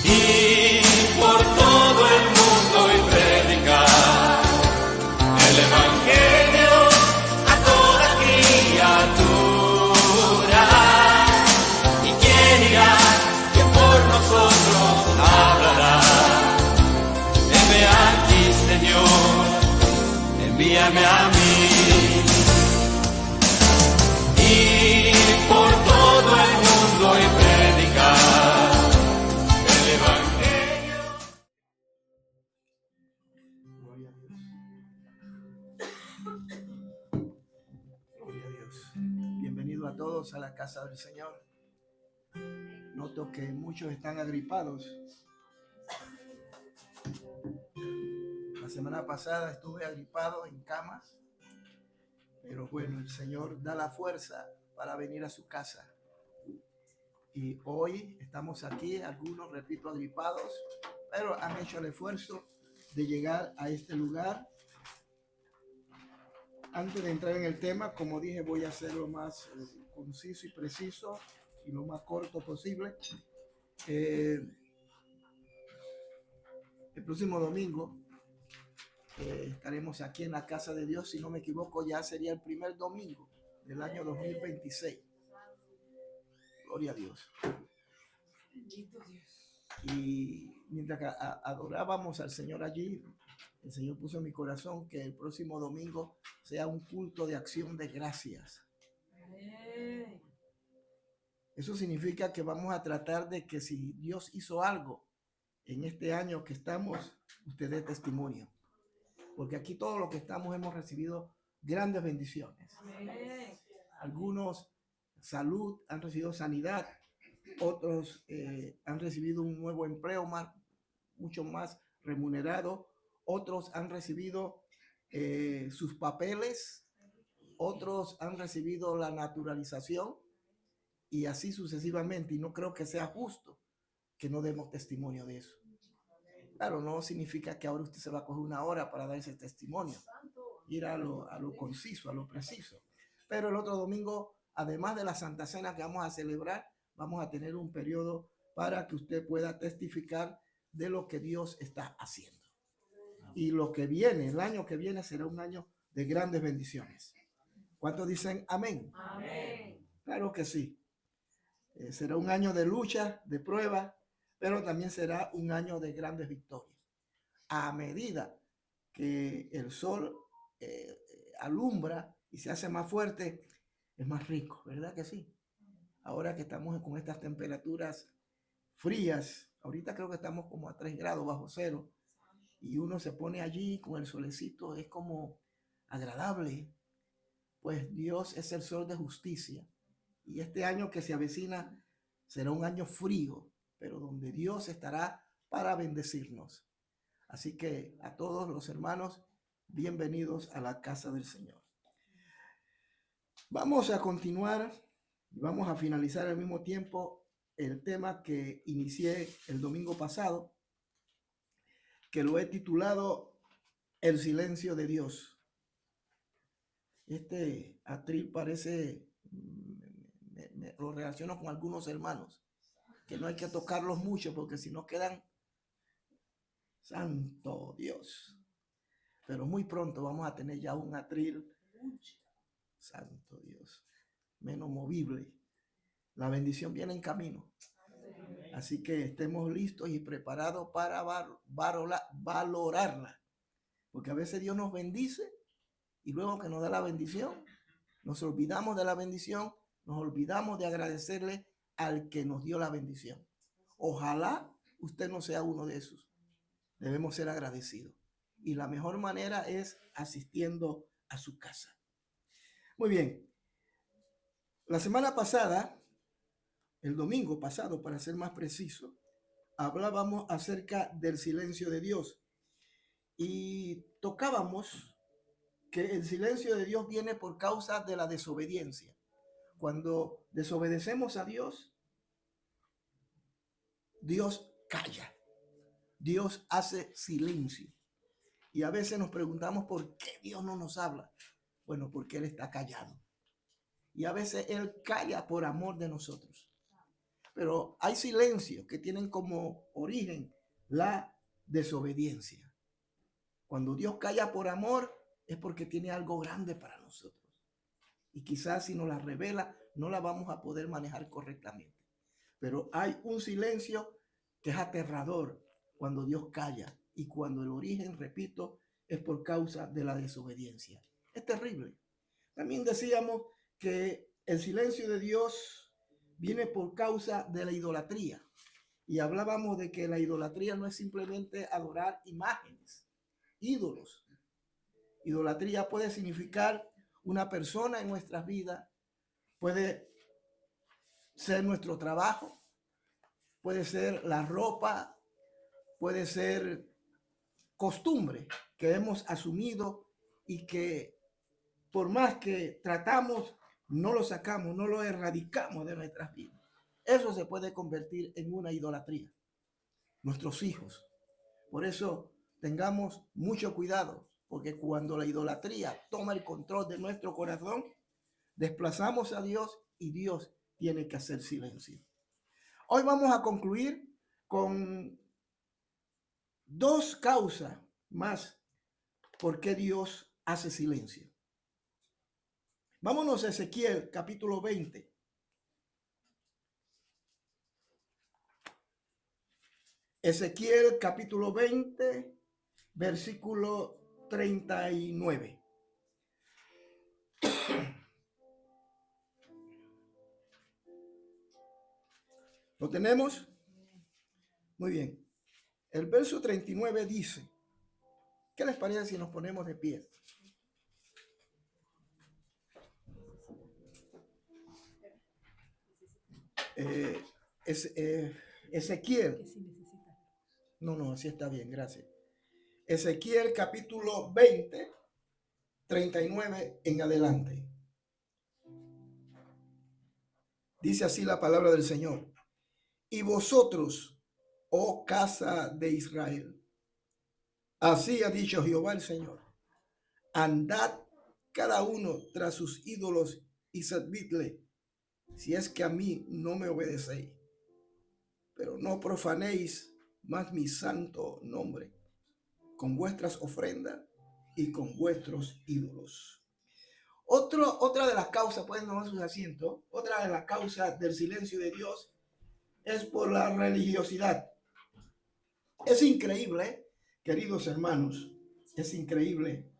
y por todo el mundo y predicar el Evangelio a toda criatura. ¿Y quién irá? ¿Quién por nosotros hablará? Heme aquí, Señor, envíame a mí. Y por todo el mundo y predicar el Evangelio. Gloria a Dios. Gloria a Dios. Bienvenido a todos a la casa del Señor. Noto que muchos están agripados. La semana pasada estuve agripado en cama, pero bueno, el Señor da la fuerza para venir a su casa. Y hoy estamos aquí, algunos, repito, agripados, pero han hecho el esfuerzo de llegar a este lugar. Antes de entrar en el tema, como dije, voy a hacer lo más conciso y preciso y lo más corto posible. El próximo domingo estaremos aquí en la casa de Dios. Si no me equivoco, ya sería el primer domingo del año 2026. Gloria a Dios. Bendito Dios. Y mientras que adorábamos al Señor allí, el Señor puso en mi corazón que el próximo domingo sea un culto de acción de gracias. Eso significa que vamos a tratar de que si Dios hizo algo en este año que estamos, usted dé testimonio. Porque aquí todos los que estamos hemos recibido grandes bendiciones. Algunos salud, han recibido sanidad. Otros han recibido un nuevo empleo mucho más remunerado. Otros han recibido sus papeles. Otros han recibido la naturalización. Y así sucesivamente. Y no creo que sea justo que no demos testimonio de eso. Claro, no significa que ahora usted se va a coger una hora para dar ese testimonio. Ir a lo conciso, a lo preciso. Pero el otro domingo, además de la Santa Cena que vamos a celebrar, vamos a tener un periodo para que usted pueda testificar de lo que Dios está haciendo. Y lo que viene, el año que viene, será un año de grandes bendiciones. ¿Cuántos dicen amén? Amén. Claro que sí. Será un año de lucha, de prueba, pero también será un año de grandes victorias. A medida que el sol alumbra y se hace más fuerte, es más rico, ¿verdad que sí? Ahora que estamos con estas temperaturas frías, ahorita creo que estamos como a 3 grados bajo cero, y uno se pone allí con el solecito, es como agradable. Pues Dios es el sol de justicia, y este año que se avecina será un año frío, pero donde Dios estará para bendecirnos. Así que a todos los hermanos, bienvenidos a la casa del Señor. Vamos a continuar y vamos a finalizar al mismo tiempo el tema que inicié el domingo pasado, que lo he titulado El silencio de Dios. Este atril parece, lo relaciono con algunos hermanos, que no hay que tocarlos mucho porque si no quedan, santo Dios. Pero muy pronto vamos a tener ya un atril, santo Dios, menos movible. La bendición viene en camino. Así que estemos listos y preparados para valorarla. Porque a veces Dios nos bendice y luego que nos da la bendición, nos olvidamos de la bendición, nos olvidamos de agradecerle al que nos dio la bendición. Ojalá usted no sea uno de esos. Debemos ser agradecidos. Y la mejor manera es asistiendo a su casa. Muy bien. La semana pasada, el domingo pasado, para ser más preciso, hablábamos acerca del silencio de Dios. Y tocábamos que el silencio de Dios viene por causa de la desobediencia. Cuando desobedecemos a Dios, Dios calla. Dios hace silencio. Y a veces nos preguntamos por qué Dios no nos habla. Bueno, porque Él está callado. Y a veces Él calla por amor de nosotros. Pero hay silencios que tienen como origen la desobediencia. Cuando Dios calla por amor es porque tiene algo grande para nosotros. Y quizás si nos la revela, no la vamos a poder manejar correctamente. Pero hay un silencio que es aterrador cuando Dios calla y cuando el origen, repito, es por causa de la desobediencia. Es terrible. También decíamos que el silencio de Dios viene por causa de la idolatría. Y hablábamos de que la idolatría no es simplemente adorar imágenes, ídolos. Idolatría puede significar una persona en nuestras vidas, puede ser nuestro trabajo, puede ser la ropa, puede ser costumbre que hemos asumido y que por más que tratamos, no lo sacamos, no lo erradicamos de nuestras vidas. Eso se puede convertir en una idolatría. Nuestros hijos. Por eso tengamos mucho cuidado, porque cuando la idolatría toma el control de nuestro corazón, desplazamos a Dios y Dios tiene que hacer silencio. Hoy vamos a concluir con dos causas más por qué Dios hace silencio. Vámonos a Ezequiel capítulo 20. Ezequiel capítulo 20, versículo 39. ¿Lo tenemos? Muy bien. El verso 39 dice, ¿qué les parece si nos ponemos de pie? Ezequiel. No, así está bien, gracias. Ezequiel capítulo 20, 39 en adelante. Dice así la palabra del Señor. Y vosotros, oh casa de Israel, así ha dicho Jehová el Señor, andad cada uno tras sus ídolos y servidle, si es que a mí no me obedecéis, pero no profanéis más mi santo nombre con vuestras ofrendas y con vuestros ídolos. Otra de las causas, pueden tomar sus asientos, otra de las causas del silencio de Dios es por la religiosidad. Es increíble, queridos hermanos, es increíble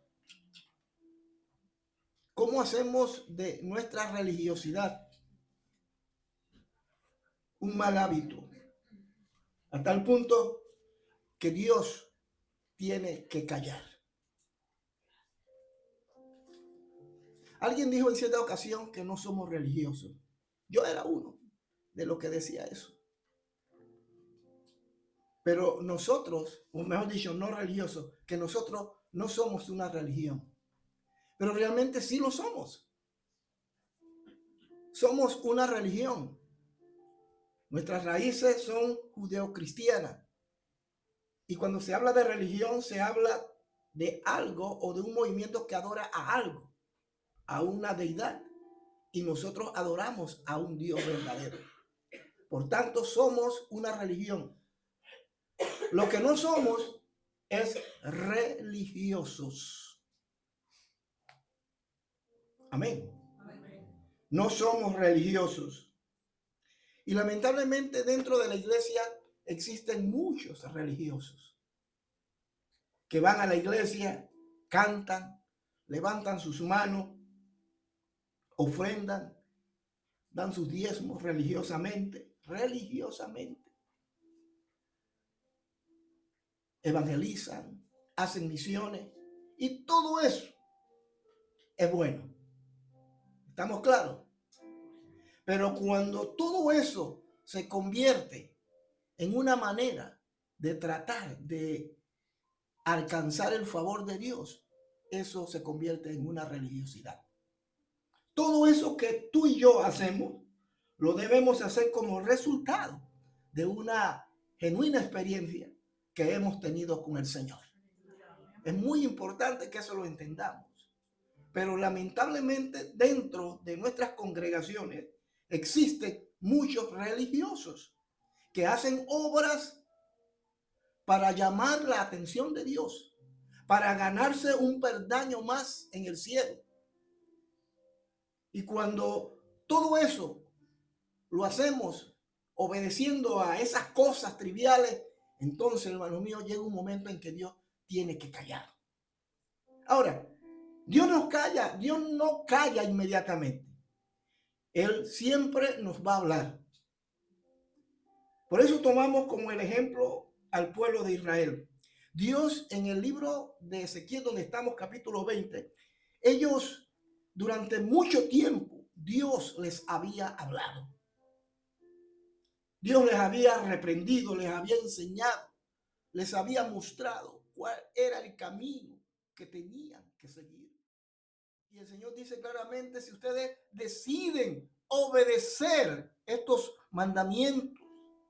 cómo hacemos de nuestra religiosidad un mal hábito, a tal punto que Dios tiene que callar. Alguien dijo en cierta ocasión que no somos religiosos. Yo era uno de los que decía eso. Pero nosotros, o mejor dicho, no religiosos, que nosotros no somos una religión. Pero realmente sí lo somos. Somos una religión. Nuestras raíces son judeocristianas. Y cuando se habla de religión, se habla de algo o de un movimiento que adora a algo, a una deidad. Y nosotros adoramos a un Dios verdadero. Por tanto, somos una religión. Lo que no somos es religiosos. Amén. No somos religiosos. Y lamentablemente dentro de la iglesia existen muchos religiosos que van a la iglesia, cantan, levantan sus manos, ofrendan, dan sus diezmos religiosamente, evangelizan, hacen misiones y todo eso es bueno. ¿Estamos claros? Pero cuando todo eso se convierte en una manera de tratar de alcanzar el favor de Dios, eso se convierte en una religiosidad. Todo eso que tú y yo hacemos, lo debemos hacer como resultado de una genuina experiencia que hemos tenido con el Señor. Es muy importante que eso lo entendamos. Pero lamentablemente dentro de nuestras congregaciones existen muchos religiosos que hacen obras para llamar la atención de Dios, para ganarse un peldaño más en el cielo. Y cuando todo eso lo hacemos obedeciendo a esas cosas triviales, entonces, hermano mío, llega un momento en que Dios tiene que callar. Ahora, Dios no calla inmediatamente. Él siempre nos va a hablar. Por eso tomamos como el ejemplo al pueblo de Israel. Dios, en el libro de Ezequiel, donde estamos, capítulo 20, ellos durante mucho tiempo, Dios les había hablado. Dios les había reprendido, les había enseñado, les había mostrado cuál era el camino que tenían que seguir. Y el Señor dice claramente, si ustedes deciden obedecer estos mandamientos,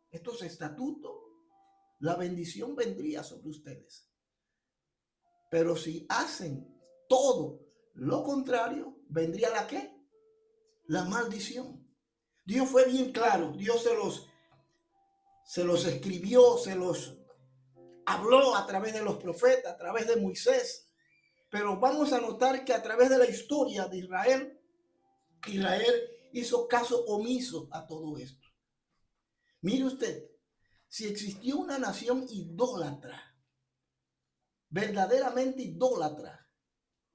estos estatutos, la bendición vendría sobre ustedes. Pero si hacen todo lo contrario, vendría la ¿qué? La maldición. Dios fue bien claro, Dios se los escribió, se los habló a través de los profetas, a través de Moisés. Pero vamos a notar que a través de la historia de Israel, Israel hizo caso omiso a todo esto. Mire usted, si existió una nación idólatra, verdaderamente idólatra,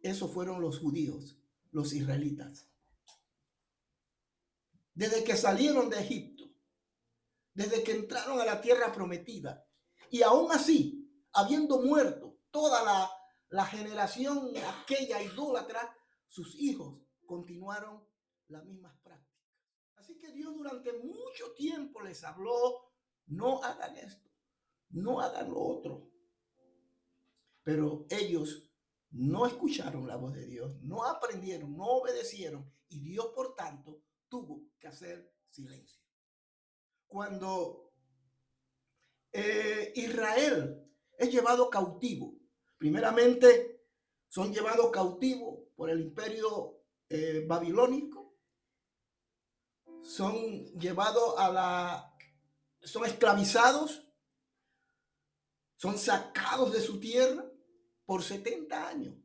esos fueron los judíos, los israelitas. Desde que salieron de Egipto, desde que entraron a la tierra prometida, y aún así, habiendo muerto toda la generación aquella idólatra, sus hijos continuaron las mismas prácticas. Así que Dios durante mucho tiempo les habló, no hagan esto, no hagan lo otro. Pero ellos no escucharon la voz de Dios, no aprendieron, no obedecieron, y Dios, por tanto, tuvo que hacer silencio. Cuando Israel es llevado cautivo, primeramente son llevados cautivos por el imperio babilónico, son llevados son esclavizados, son sacados de su tierra por 70 años.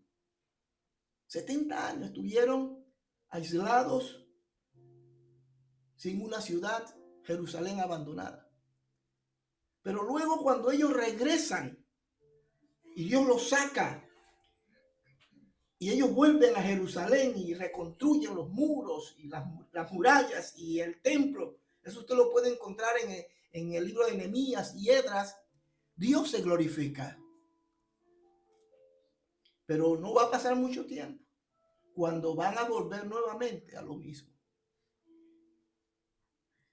70 años estuvieron aislados sin una ciudad, Jerusalén abandonada. Pero luego cuando ellos regresan y Dios los saca y ellos vuelven a Jerusalén y reconstruyen los muros y las murallas y el templo, eso usted lo puede encontrar en el libro de Nehemías y Esdras, Dios se glorifica. Pero no va a pasar mucho tiempo cuando van a volver nuevamente a lo mismo.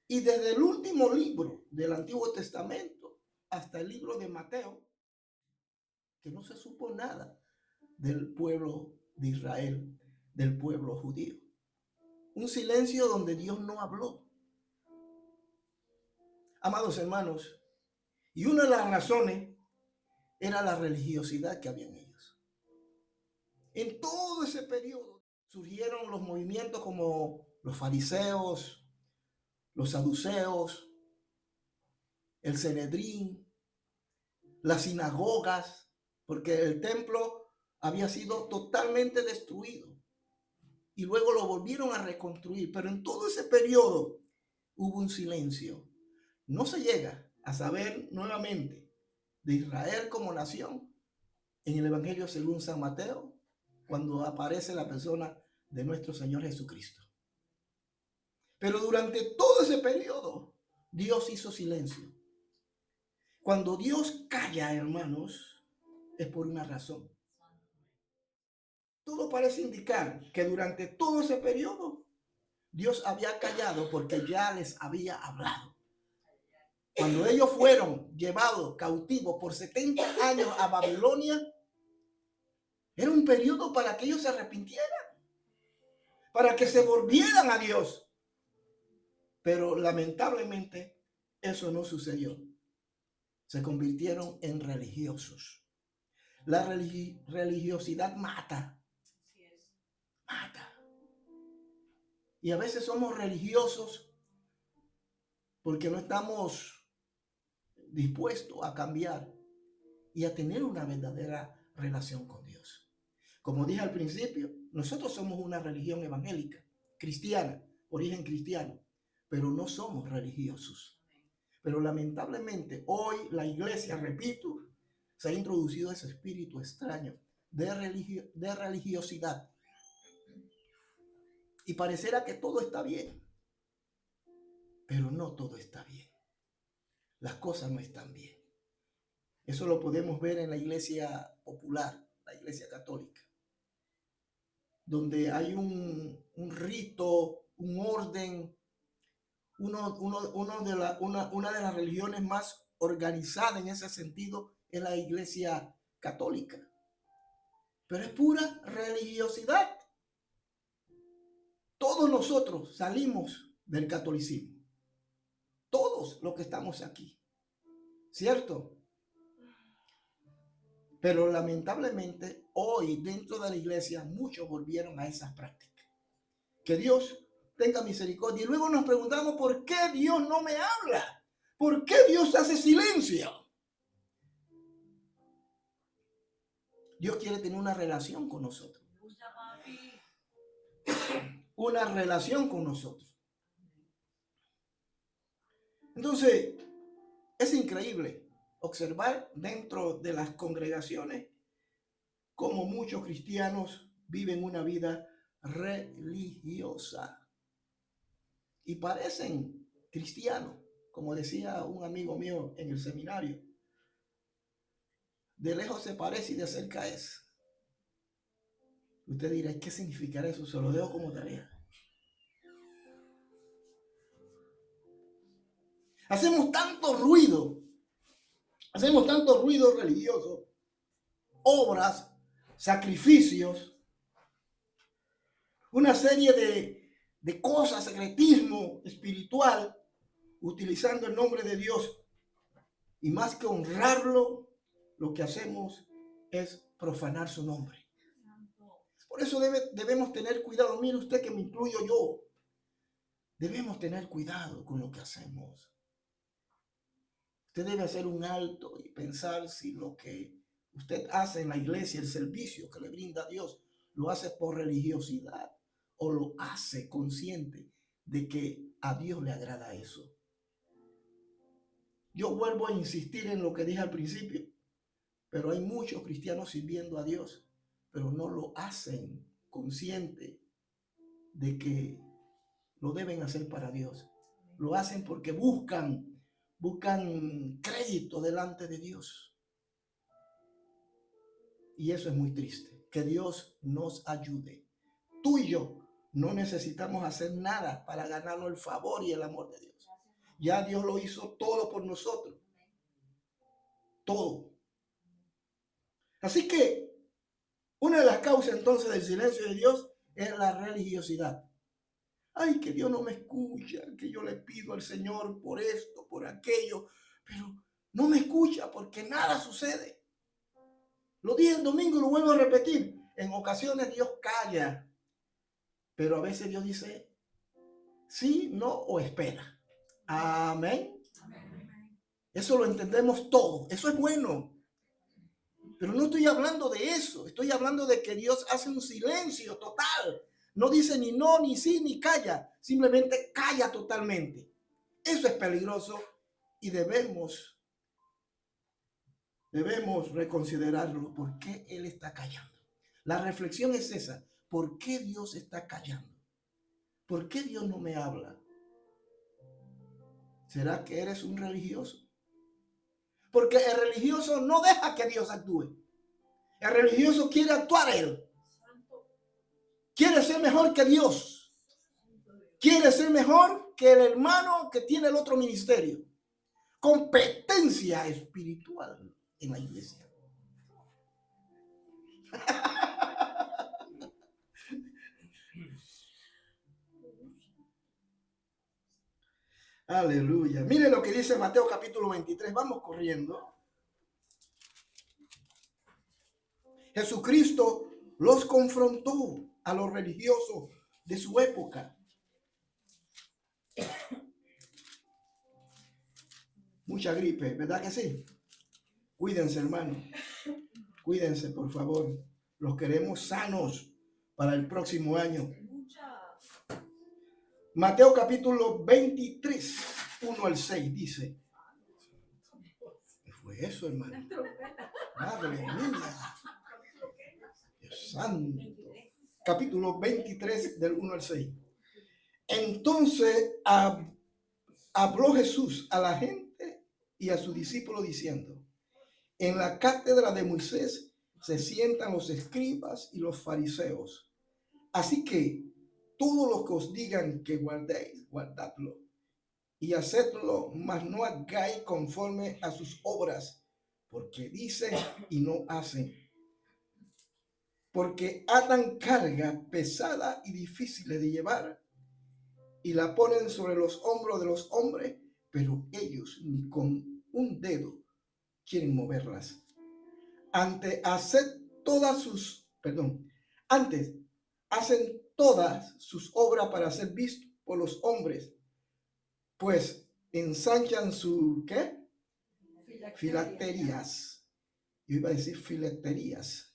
Y desde el último libro del Antiguo Testamento hasta el libro de Mateo, que no se supo nada del pueblo de Israel, del pueblo judío. Un silencio donde Dios no habló. Amados hermanos, y una de las razones era la religiosidad que había en ellos. En todo ese periodo surgieron los movimientos como los fariseos, los saduceos, el Sanedrín, las sinagogas, porque el templo había sido totalmente destruido y luego lo volvieron a reconstruir. Pero en todo ese periodo hubo un silencio. No se llega a saber nuevamente de Israel como nación en el Evangelio según San Mateo, cuando aparece la persona de nuestro Señor Jesucristo. Pero durante todo ese periodo, Dios hizo silencio. Cuando Dios calla, hermanos, es por una razón. Todo parece indicar que durante todo ese periodo, Dios había callado porque ya les había hablado. Cuando ellos fueron llevados cautivos por 70 años a Babilonia, era un periodo para que ellos se arrepintieran, para que se volvieran a Dios. Pero lamentablemente eso no sucedió. Se convirtieron en religiosos. La religiosidad mata. Mata. Y a veces somos religiosos porque no estamos dispuestos a cambiar y a tener una verdadera relación con Dios. Como dije al principio, nosotros somos una religión evangélica, cristiana, origen cristiano, pero no somos religiosos. Pero lamentablemente hoy la iglesia, repito, se ha introducido ese espíritu extraño de religiosidad. Y pareciera que todo está bien, pero no todo está bien. Las cosas no están bien. Eso lo podemos ver en la iglesia popular, la iglesia católica, donde hay un rito, un orden, una de las religiones más organizadas en ese sentido es la iglesia católica. Pero es pura religiosidad. Todos nosotros salimos del catolicismo. Todos los que estamos aquí. ¿Cierto? Pero lamentablemente hoy dentro de la iglesia muchos volvieron a esas prácticas. Que Dios tenga misericordia. Y luego nos preguntamos por qué Dios no me habla. ¿Por qué Dios hace silencio? Dios quiere tener una relación con nosotros. Una relación con nosotros. Entonces, es increíble observar dentro de las congregaciones cómo muchos cristianos viven una vida religiosa y parecen cristianos, como decía un amigo mío en el seminario. De lejos se parece y de cerca es. Usted dirá, ¿qué significará eso? Se lo dejo como tarea. Hacemos tanto ruido religioso, obras, sacrificios, una serie de cosas, secretismo espiritual, utilizando el nombre de Dios. Y más que honrarlo, lo que hacemos es profanar su nombre. Por eso debemos tener cuidado. Mire usted que me incluyo yo. Debemos tener cuidado con lo que hacemos. Usted debe hacer un alto y pensar si lo que usted hace en la iglesia, el servicio que le brinda a Dios, lo hace por religiosidad o lo hace consciente de que a Dios le agrada eso. Yo vuelvo a insistir en lo que dije al principio, pero hay muchos cristianos sirviendo a Dios, pero no lo hacen consciente de que lo deben hacer para Dios. Lo hacen porque buscan crédito delante de Dios. Y eso es muy triste. Que Dios nos ayude. Tú y yo no necesitamos hacer nada para ganarnos el favor y el amor de Dios. Ya Dios lo hizo todo por nosotros. Todo. Así que una de las causas entonces del silencio de Dios es la religiosidad. Ay, que Dios no me escucha, que yo le pido al Señor por esto, por aquello, pero no me escucha porque nada sucede. Lo dije el domingo y lo vuelvo a repetir. En ocasiones Dios calla, pero a veces Dios dice sí, no o espera. Amén. Eso lo entendemos todo. Eso es bueno. Pero no estoy hablando de eso. Estoy hablando de que Dios hace un silencio total. No dice ni no, ni sí, ni calla. Simplemente calla totalmente. Eso es peligroso y debemos reconsiderarlo. ¿Por qué Él está callando? La reflexión es esa. ¿Por qué Dios está callando? ¿Por qué Dios no me habla? ¿Será que eres un religioso? Porque el religioso no deja que Dios actúe. El religioso quiere actuar él. Quiere ser mejor que Dios. Quiere ser mejor que el hermano que tiene el otro ministerio. Competencia espiritual en la iglesia. Aleluya. Mire lo que dice Mateo capítulo 23. Vamos corriendo. Jesucristo los confrontó a los religiosos de su época. mucha gripe, ¿verdad que sí? Cuídense, hermano. Cuídense, por favor. Los queremos sanos para el próximo año. Mateo capítulo 23, 1 al 6 dice. ¿Qué fue eso, hermano? Madre mía. Dios santo. Capítulo 23 del 1 al 6. Entonces habló Jesús a la gente y a sus discípulos diciendo: en la cátedra de Moisés se sientan los escribas y los fariseos. Así que todo lo que os digan que guardéis, guardadlo y hacedlo, mas no hagáis conforme a sus obras, porque dicen y no hacen. Porque atan carga pesada y difíciles de llevar y la ponen sobre los hombros de los hombres, pero ellos ni con un dedo quieren moverlas. Antes hacen todas sus obras para ser vistos por los hombres, pues ensanchan su ¿qué? Filacterias. Yo iba a decir fileterías.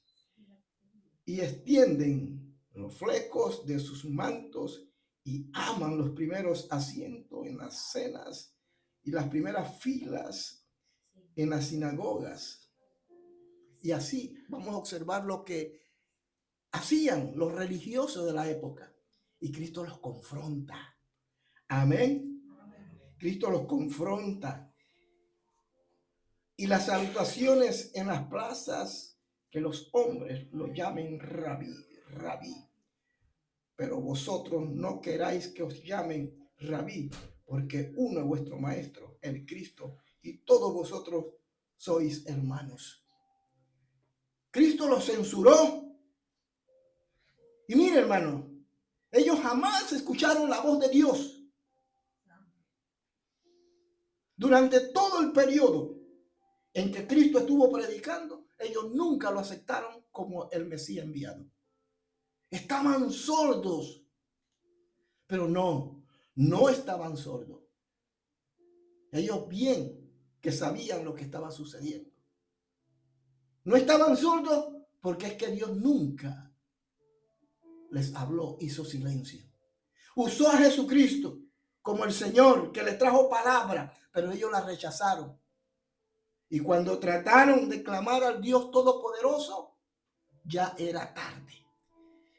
Y extienden los flecos de sus mantos y aman los primeros asientos en las cenas y las primeras filas en las sinagogas. Y así vamos a observar lo que hacían los religiosos de la época. Y Cristo los confronta. Amén. Cristo los confronta. Y las salutaciones en las plazas, que los hombres lo llamen rabí, rabí. Pero vosotros no queráis que os llamen rabí, porque uno es vuestro maestro, el Cristo, y todos vosotros sois hermanos. Cristo los censuró. Y mire, hermano, ellos jamás escucharon la voz de Dios. Durante todo el periodo en que Cristo estuvo predicando, ellos nunca lo aceptaron como el Mesías enviado. Estaban sordos. Pero no estaban sordos. Ellos bien que sabían lo que estaba sucediendo. No estaban sordos porque es que Dios nunca les habló, hizo silencio. Usó a Jesucristo como el Señor que les trajo palabra, pero ellos la rechazaron. Y cuando trataron de clamar al Dios Todopoderoso, ya era tarde.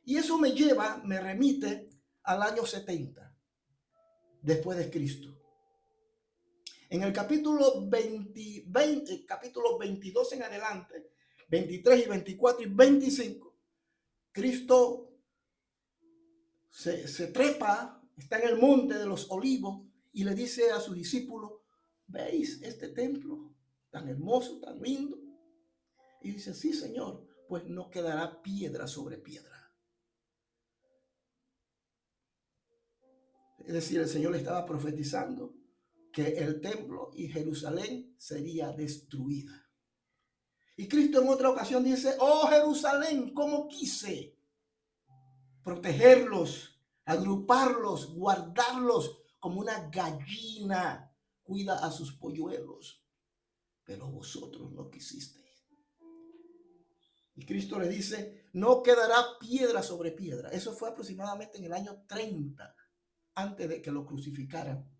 Y eso me remite al año 70 después de Cristo. En el capítulo 22 en adelante, 23 y 24 y 25, Cristo se trepa, está en el monte de los olivos y le dice a sus discípulos: ¿veis este templo tan hermoso, tan lindo? Y dice: sí, Señor, pues no quedará piedra sobre piedra. Es decir, el Señor le estaba profetizando que el templo y Jerusalén sería destruida. Y Cristo en otra ocasión dice: oh Jerusalén, cómo quise protegerlos, agruparlos, guardarlos como una gallina cuida a sus polluelos, pero vosotros no quisisteis. Y Cristo le dice: no quedará piedra sobre piedra. Eso fue aproximadamente en el año 30, antes de que lo crucificaran.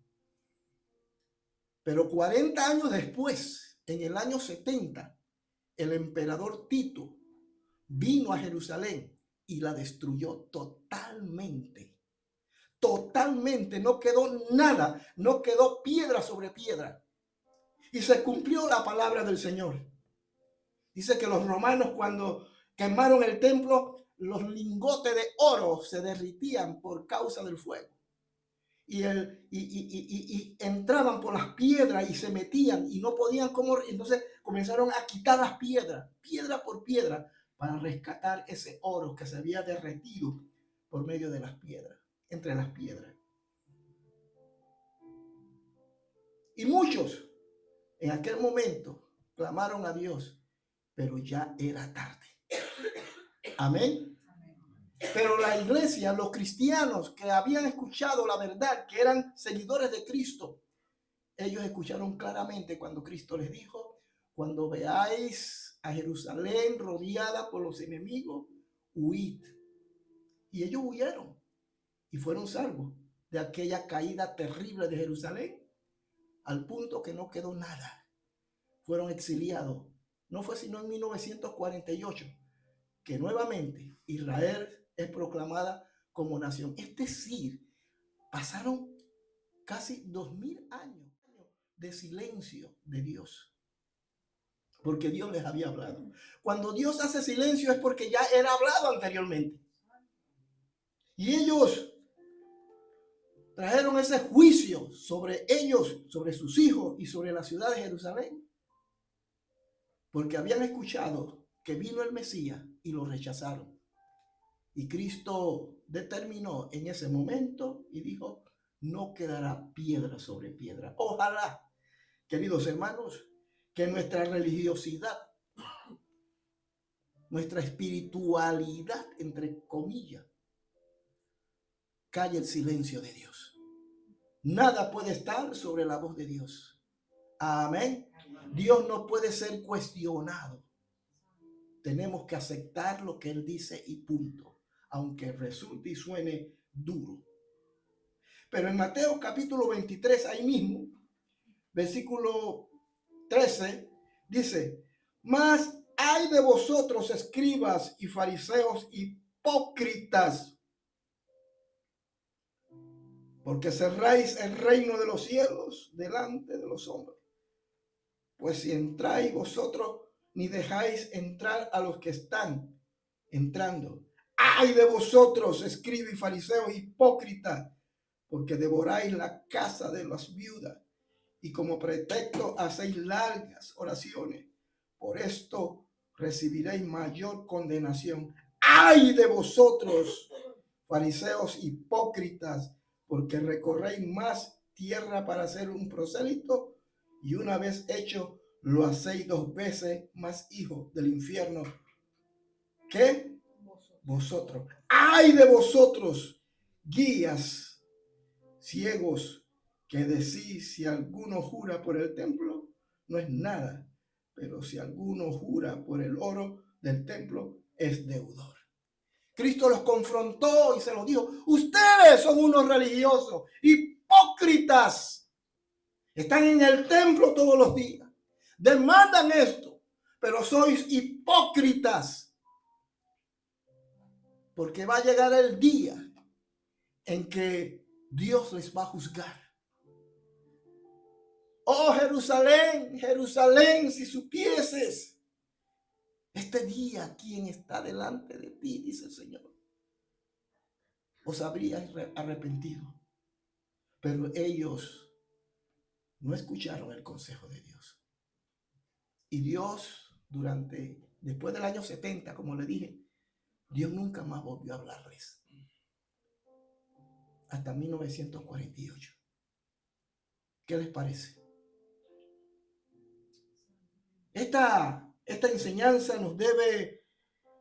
Pero 40 años después, en el año 70, el emperador Tito vino a Jerusalén y la destruyó totalmente. Totalmente, no quedó nada, no quedó piedra sobre piedra. Y se cumplió la palabra del Señor. Dice que los romanos, cuando quemaron el templo, los lingotes de oro se derritían por causa del fuego. Y entraban por las piedras y se metían y no podían entonces comenzaron a quitar las piedras, piedra por piedra, para rescatar ese oro que se había derretido por medio de las piedras, entre las piedras. Y muchos en aquel momento clamaron a Dios, pero ya era tarde. Amén. Pero la iglesia, los cristianos que habían escuchado la verdad, que eran seguidores de Cristo, ellos escucharon claramente cuando Cristo les dijo: cuando veáis a Jerusalén rodeada por los enemigos, huid. Y ellos huyeron y fueron salvos de aquella caída terrible de Jerusalén, al punto que no quedó nada. Fueron exiliados. No fue sino en 1948 que nuevamente Israel es proclamada como nación. Es decir, pasaron casi 2000 años de silencio de Dios, porque Dios les había hablado. Cuando Dios hace silencio es porque ya era hablado anteriormente. Y ellos trajeron ese juicio sobre ellos, sobre sus hijos y sobre la ciudad de Jerusalén, porque habían escuchado que vino el Mesías y lo rechazaron. Y Cristo determinó en ese momento y dijo: no quedará piedra sobre piedra. Ojalá, queridos hermanos, que nuestra religiosidad, nuestra espiritualidad, entre comillas, calle el silencio de Dios. Nada puede estar sobre la voz de Dios. Amén. Dios no puede ser cuestionado. Tenemos que aceptar lo que Él dice y punto, aunque resulte y suene duro. Pero en Mateo capítulo 23, ahí mismo, versículo 13, dice: mas hay de vosotros, escribas y fariseos hipócritas, porque cerráis el reino de los cielos delante de los hombres. Pues si entráis vosotros, ni dejáis entrar a los que están entrando. ¡Ay de vosotros, escribas y fariseos hipócritas! Porque devoráis la casa de las viudas y como pretexto hacéis largas oraciones. Por esto recibiréis mayor condenación. ¡Ay de vosotros, fariseos hipócritas! Porque recorréis más tierra para hacer un prosélito, y una vez hecho, lo hacéis 2 veces más hijos del infierno que vosotros. ¡Ay de vosotros, guías ciegos, que decís: si alguno jura por el templo, no es nada, pero si alguno jura por el oro del templo, es deudor! Cristo los confrontó y se los dijo: ustedes son unos religiosos, hipócritas. Están en el templo todos los días, demandan esto, pero sois hipócritas. Porque va a llegar el día en que Dios les va a juzgar. Oh Jerusalén, Jerusalén, si supieses este día quién está delante de ti, dice el Señor, os habríais arrepentido. Pero ellos no escucharon el consejo de Dios. Y Dios, después del año 70, como le dije, Dios nunca más volvió a hablarles. Hasta 1948. ¿Qué les parece? Esta enseñanza nos debe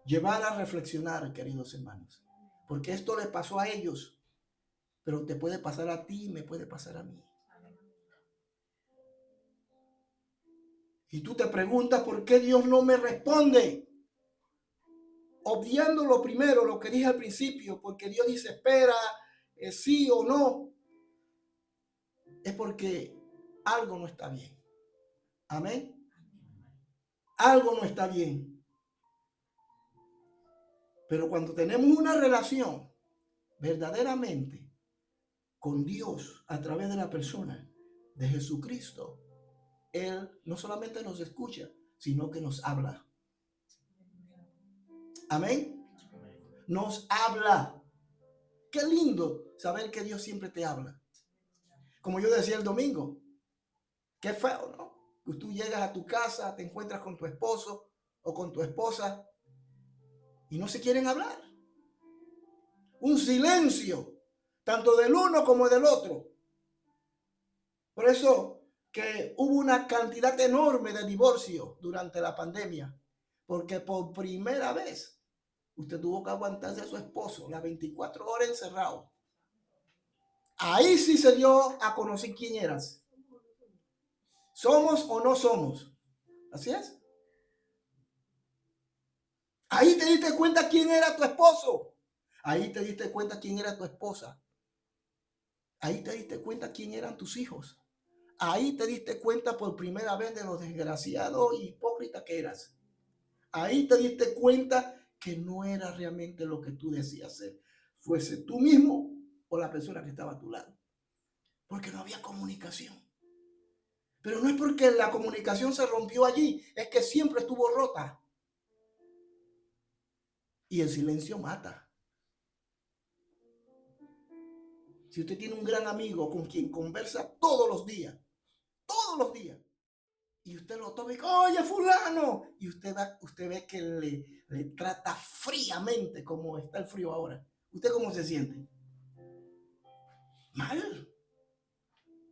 llevar a reflexionar, queridos hermanos. Porque esto les pasó a ellos, pero te puede pasar a ti, me puede pasar a mí. Y tú te preguntas: ¿por qué Dios no me responde? Obviando lo primero, lo que dije al principio, porque Dios dice espera, sí o no. Es porque algo no está bien. Amén. Algo no está bien. Pero cuando tenemos una relación verdaderamente con Dios a través de la persona de Jesucristo, Él no solamente nos escucha, sino que nos habla. Amén. Nos habla. Qué lindo saber que Dios siempre te habla. Como yo decía el domingo, qué feo, ¿no? Que tú llegas a tu casa, te encuentras con tu esposo o con tu esposa y no se quieren hablar. Un silencio, tanto del uno como del otro. Por eso que hubo una cantidad enorme de divorcios durante la pandemia, porque por primera vez usted tuvo que aguantarse a su esposo las 24 horas encerrado. Ahí sí se dio a conocer quién eras. ¿Somos o no somos? Así es. Ahí te diste cuenta quién era tu esposo. Ahí te diste cuenta quién era tu esposa. Ahí te diste cuenta quién eran tus hijos. Ahí te diste cuenta por primera vez de lo desgraciado y hipócrita que eras. Ahí te diste cuenta que no era realmente lo que tú decías ser. Fuese tú mismo o la persona que estaba a tu lado. Porque no había comunicación. Pero no es porque la comunicación se rompió allí, es que siempre estuvo rota. Y el silencio mata. Si usted tiene un gran amigo con quien conversa todos los días, y usted lo toma y dice, oye, fulano, y usted ve que le trata fríamente como está el frío ahora. ¿Usted cómo se siente? Mal.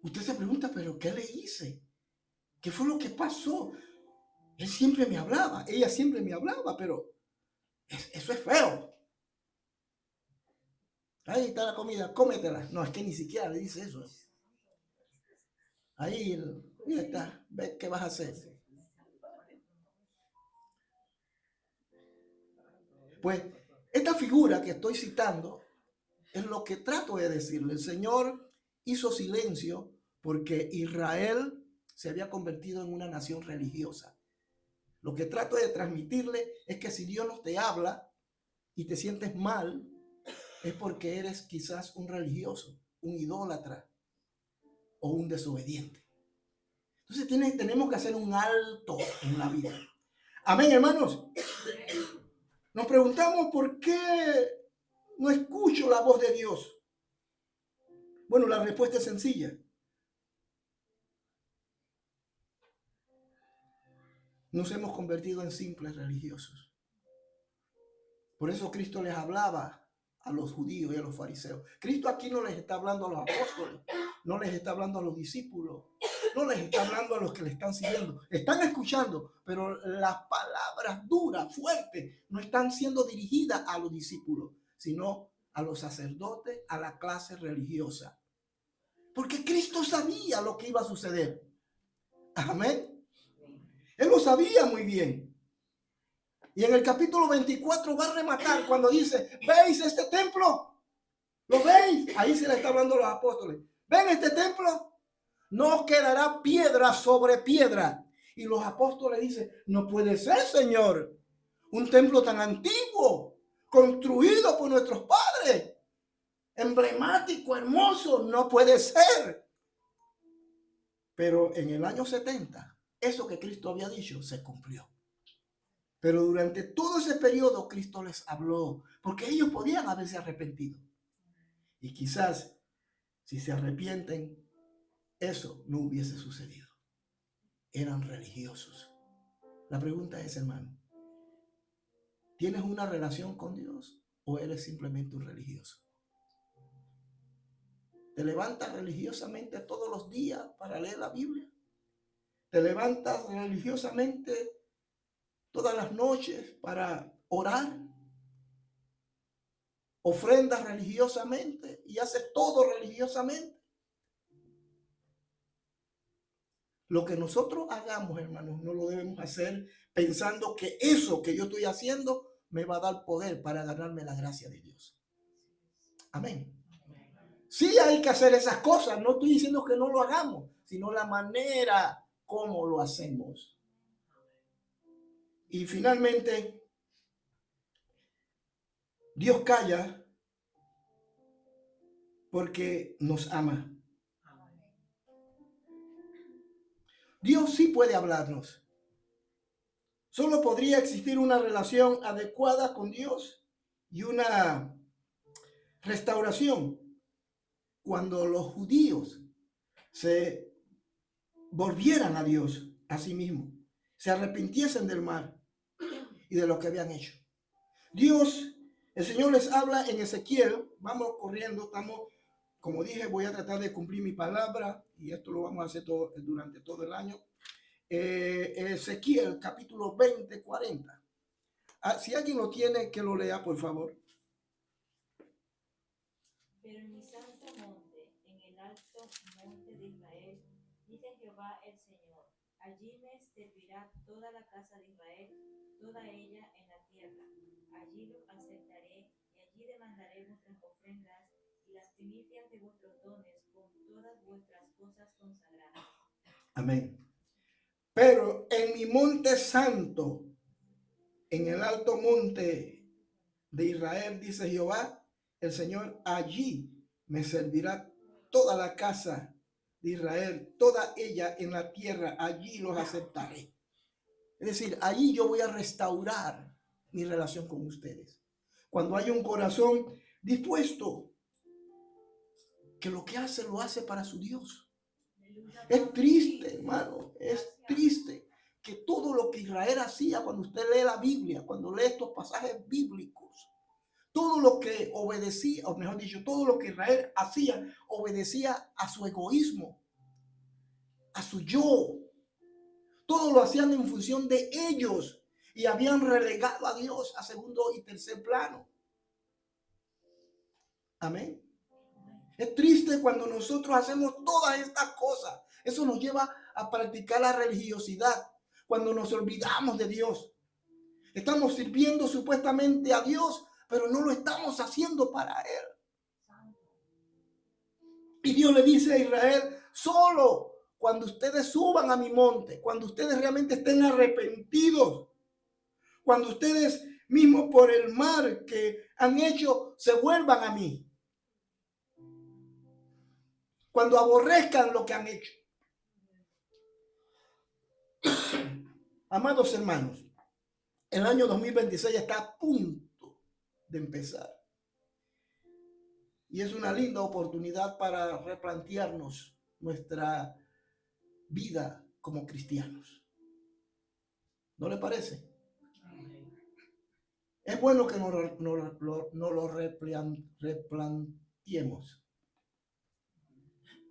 Usted se pregunta, ¿pero qué le hice? ¿Qué fue lo que pasó? Él siempre me hablaba, ella siempre me hablaba, pero eso es feo. Ahí está la comida, cómetela. No, es que ni siquiera le dice eso. Ahí está, ve qué vas a hacer. Pues esta figura que estoy citando es lo que trato de decirle. El Señor hizo silencio porque Israel se había convertido en una nación religiosa. Lo que trato de transmitirle es que si Dios no te habla y te sientes mal, es porque eres quizás un religioso, un idólatra o un desobediente. Entonces tenemos que hacer un alto en la vida. Amén, hermanos. Nos preguntamos por qué no escucho la voz de Dios. Bueno, la respuesta es sencilla. Nos hemos convertido en simples religiosos. Por eso Cristo les hablaba a los judíos y a los fariseos. Cristo aquí no les está hablando a los apóstoles, no les está hablando a los discípulos, no les está hablando a los que le están siguiendo. Están escuchando, pero las palabras duras, fuertes, no están siendo dirigidas a los discípulos, sino a los sacerdotes, a la clase religiosa. Porque Cristo sabía lo que iba a suceder. Amén. Él lo sabía muy bien. Y en el capítulo 24 va a rematar cuando dice, ¿veis este templo? ¿Lo veis? Ahí se le está hablando a los apóstoles. ¿Ven este templo? No quedará piedra sobre piedra. Y los apóstoles dicen, no puede ser, Señor. Un templo tan antiguo, construido por nuestros padres, emblemático, hermoso, no puede ser. Pero en el año 70, eso que Cristo había dicho se cumplió. Pero durante todo ese periodo Cristo les habló, porque ellos podían haberse arrepentido. Y quizás, si se arrepienten, eso no hubiese sucedido. Eran religiosos. La pregunta es, hermano, ¿tienes una relación con Dios o eres simplemente un religioso? ¿Te levantas religiosamente todos los días para leer la Biblia? ¿Te levantas religiosamente todas las noches para orar? ¿Ofrendas religiosamente y haces todo religiosamente? Lo que nosotros hagamos, hermanos, no lo debemos hacer pensando que eso que yo estoy haciendo me va a dar poder para ganarme la gracia de Dios. Amén. Sí hay que hacer esas cosas, no estoy diciendo que no lo hagamos, sino la manera como lo hacemos. Y finalmente, Dios calla porque nos ama. Dios sí puede hablarnos. Solo podría existir una relación adecuada con Dios y una restauración cuando los judíos se volvieran a Dios a sí mismos, se arrepintiesen del mal y de lo que habían hecho. Dios, el Señor les habla en Ezequiel, vamos corriendo, estamos, como dije, voy a tratar de cumplir mi palabra y esto lo vamos a hacer durante todo el año. Ezequiel capítulo 20, 40. Si alguien lo tiene, que lo lea, por favor. Pero en mi santo monte, en el alto monte de Israel, Dice Jehová el Señor, allí me servirá toda la casa de Israel, toda ella en la tierra. Allí los aceptaré y allí demandaré vuestras ofrendas y las primicias de vuestros dones con todas vuestras cosas consagradas. Amén. Pero en mi monte santo, en el alto monte de Israel, dice Jehová, el Señor, allí me servirá toda la casa de Israel, toda ella en la tierra, allí los aceptaré. Es decir, allí yo voy a restaurar mi relación con ustedes. Cuando hay un corazón dispuesto, que lo que hace, lo hace para su Dios. Es triste, hermano, es triste que todo lo que Israel hacía, cuando usted lee la Biblia, cuando lee estos pasajes bíblicos, todo lo que obedecía, o mejor dicho, todo lo que Israel hacía, obedecía a su egoísmo, a su yo. Todo lo hacían en función de ellos y habían relegado a Dios a segundo y tercer plano. Amén. Es triste cuando nosotros hacemos todas estas cosas. Eso nos lleva a practicar la religiosidad. Cuando nos olvidamos de Dios. Estamos sirviendo supuestamente a Dios, pero no lo estamos haciendo para Él. Y Dios le dice a Israel, solo cuando ustedes suban a mi monte, cuando ustedes realmente estén arrepentidos, cuando ustedes mismos por el mal que han hecho se vuelvan a mí. Cuando aborrezcan lo que han hecho. Amados hermanos, el año 2026 está a punto de empezar. Y es una linda oportunidad para replantearnos nuestra vida como cristianos. ¿No le parece? Es bueno que nos lo replanteemos,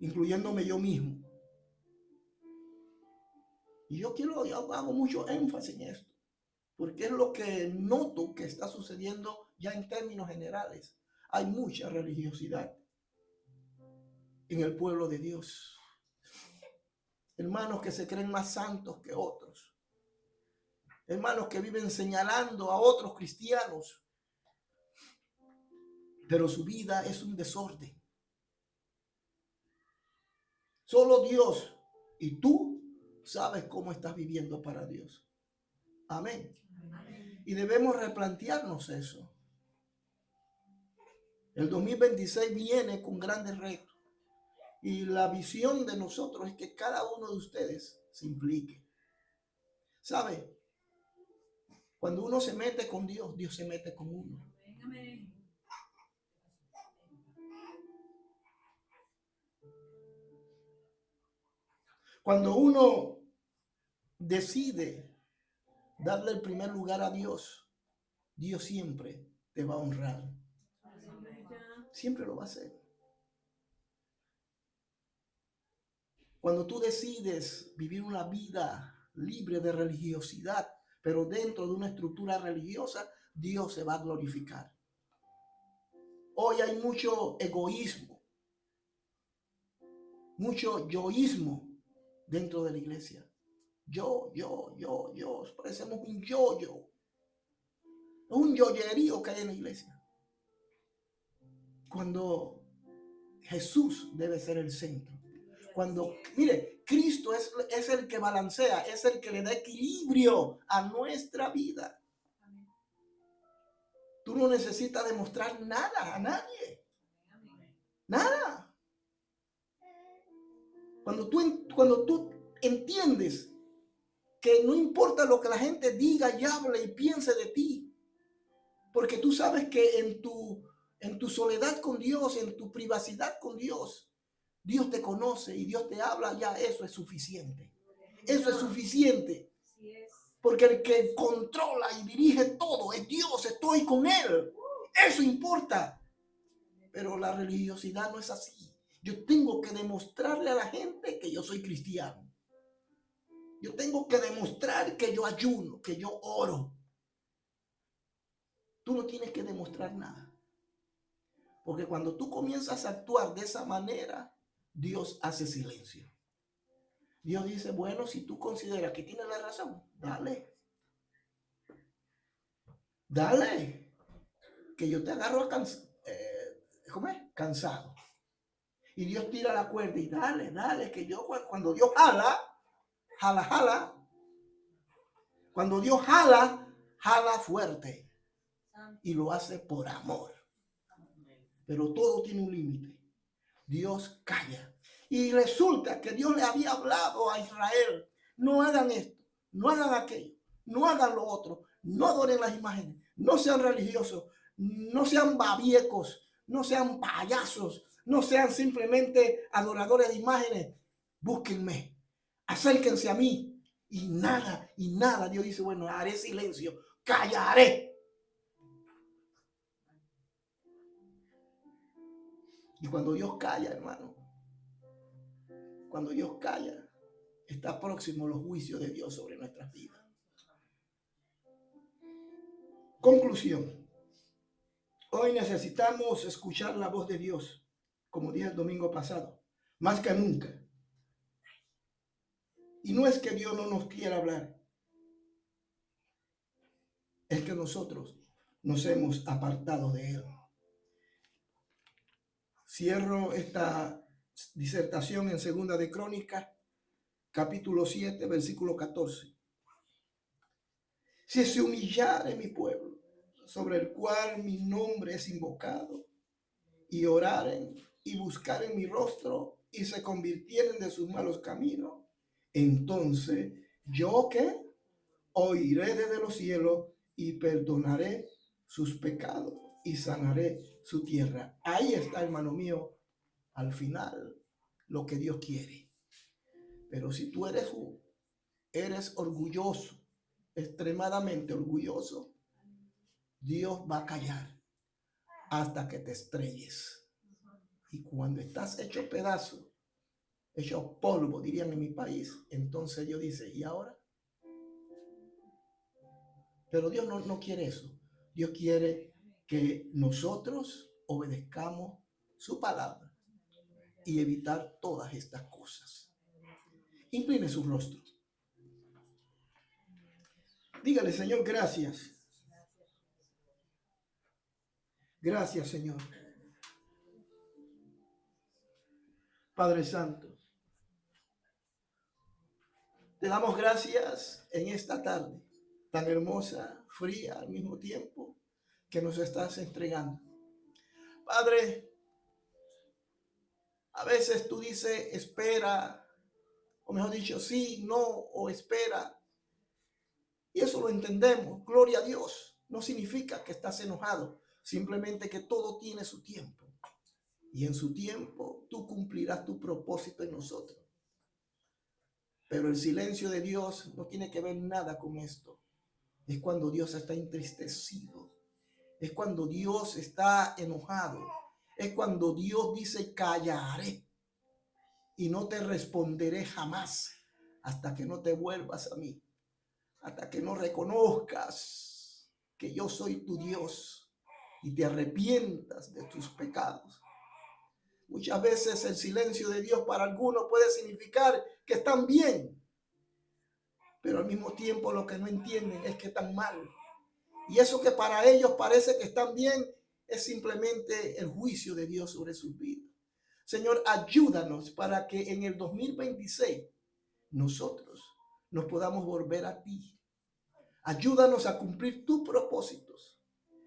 incluyéndome yo mismo. Y yo hago mucho énfasis en esto, porque es lo que noto que está sucediendo ya en términos generales. Hay mucha religiosidad en el pueblo de Dios. Hermanos que se creen más santos que otros. Hermanos que viven señalando a otros cristianos. Pero su vida es un desorden. Solo Dios y tú sabes cómo estás viviendo para Dios. Amén. Y debemos replantearnos eso. El 2026 viene con grandes retos. Y la visión de nosotros es que cada uno de ustedes se implique. ¿Sabe? Cuando uno se mete con Dios, Dios se mete con uno. Amén. Cuando uno decide darle el primer lugar a Dios, Dios siempre te va a honrar. Siempre lo va a hacer. Cuando tú decides vivir una vida libre de religiosidad, pero dentro de una estructura religiosa, Dios se va a glorificar. Hoy hay mucho egoísmo, mucho yoísmo dentro de la iglesia. Yo. Parecemos un yo-yo. Es un yoyerío que hay en la iglesia. Cuando Jesús debe ser el centro. Cuando, mire, Cristo es el que balancea, es el que le da equilibrio a nuestra vida. Tú no necesitas demostrar nada a nadie. Nada. Cuando tú entiendes que no importa lo que la gente diga y hable y piense de ti, porque tú sabes que en tu soledad con Dios, en tu privacidad con Dios, Dios te conoce y Dios te habla, ya eso es suficiente. Eso es suficiente. Porque el que controla y dirige todo es Dios, estoy con Él. Eso importa. Pero la religiosidad no es así. Yo tengo que demostrarle a la gente que yo soy cristiano. Yo tengo que demostrar que yo ayuno, que yo oro. Tú no tienes que demostrar nada. Porque cuando tú comienzas a actuar de esa manera, Dios hace silencio. Dios dice, bueno, si tú consideras que tienes la razón, dale. Dale. Que yo te agarro ¿cómo es? Cansado. Y Dios tira la cuerda y dale, dale. Que yo cuando Dios jala. Cuando Dios jala fuerte. Y lo hace por amor. Pero todo tiene un límite. Dios calla. Y resulta que Dios le había hablado a Israel. No hagan esto, no hagan aquello, no hagan lo otro, no adoren las imágenes, no sean religiosos, no sean babiecos, no sean payasos, no sean simplemente adoradores de imágenes. Búsquenme, acérquense a mí. Y nada, Dios dice, bueno, haré silencio, callaré. Y cuando Dios calla, hermano, cuando Dios calla, está próximo los juicios de Dios sobre nuestras vidas. Conclusión. Hoy necesitamos escuchar la voz de Dios, como dije el domingo pasado, más que nunca. Y no es que Dios no nos quiera hablar, es que nosotros nos hemos apartado de Él. Cierro esta disertación en 2 de Crónicas, capítulo 7, versículo 14. Si se humillare mi pueblo, sobre el cual mi nombre es invocado, y oraren y buscaren mi rostro, y se convirtieren de sus malos caminos, entonces yo ¿qué? Oiré desde los cielos y perdonaré sus pecados y sanaré su tierra. Ahí está, hermano mío, al final lo que Dios quiere. Pero si tú eres orgulloso, extremadamente orgulloso, Dios va a callar hasta que te estrelles. Y cuando estás hecho pedazo, hecho polvo, dirían en mi país, entonces Dios dice, ¿y ahora? Pero Dios no quiere eso. Dios quiere que nosotros obedezcamos su palabra y evitar todas estas cosas. Incline su rostro. Dígale, Señor, gracias. Gracias, Señor. Padre Santo, te damos gracias en esta tarde tan hermosa, fría al mismo tiempo, que nos estás entregando. Padre, a veces tú dices espera, o mejor dicho, sí, no, o espera. Y eso lo entendemos, gloria a Dios. No significa que estás enojado, simplemente que todo tiene su tiempo. Y en su tiempo tú cumplirás tu propósito en nosotros. Pero el silencio de Dios no tiene que ver nada con esto. Es cuando Dios está entristecido. Es cuando Dios está enojado. Es cuando Dios dice callaré. Y no te responderé jamás hasta que no te vuelvas a mí. Hasta que no reconozcas que yo soy tu Dios y te arrepientas de tus pecados. Muchas veces el silencio de Dios para algunos puede significar que están bien, pero al mismo tiempo lo que no entienden es que están mal. Y eso que para ellos parece que están bien es simplemente el juicio de Dios sobre sus vidas. Señor, ayúdanos para que en el 2026 nosotros nos podamos volver a ti. Ayúdanos a cumplir tus propósitos.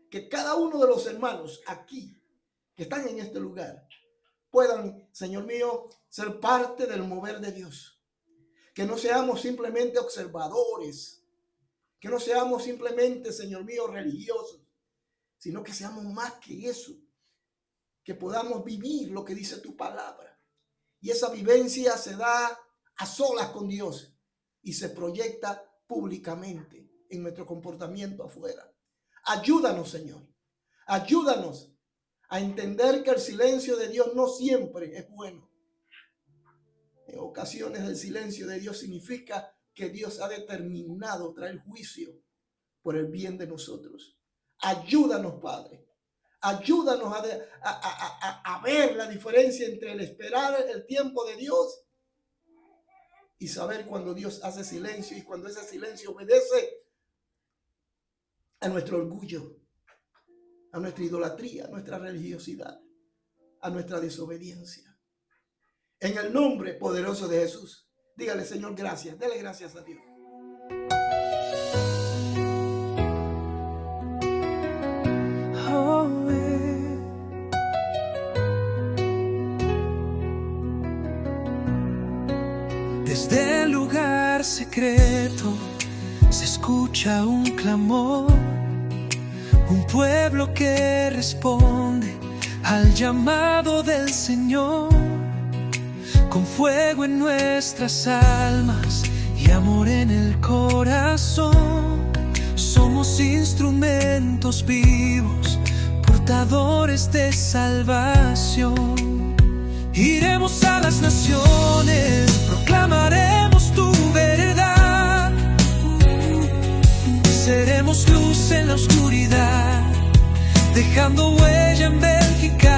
Que cada uno de los hermanos aquí que están en este lugar puedan, Señor mío, ser parte del mover de Dios. Que no seamos simplemente observadores. Que no seamos simplemente, Señor mío, religiosos. Sino que seamos más que eso. Que podamos vivir lo que dice tu palabra. Y esa vivencia se da a solas con Dios. Y se proyecta públicamente en nuestro comportamiento afuera. Ayúdanos, Señor. Ayúdanos a entender que el silencio de Dios no siempre es bueno. En ocasiones el silencio de Dios significa que Dios ha determinado traer juicio por el bien de nosotros. Ayúdanos, Padre. Ayúdanos a ver la diferencia entre el esperar el tiempo de Dios y saber cuando Dios hace silencio y cuando ese silencio obedece a nuestro orgullo, a nuestra idolatría, a nuestra religiosidad, a nuestra desobediencia. En el nombre poderoso de Jesús, dígale, Señor, gracias. Dele gracias a Dios. Desde el lugar secreto se escucha un clamor, un pueblo que responde al llamado del Señor, con fuego en nuestras almas y amor en el corazón. Somos instrumentos vivos, portadores de salvación. Iremos a las naciones, proclamaremos tu verdad. Seremos luz en la oscuridad, dejando huella en Bélgica.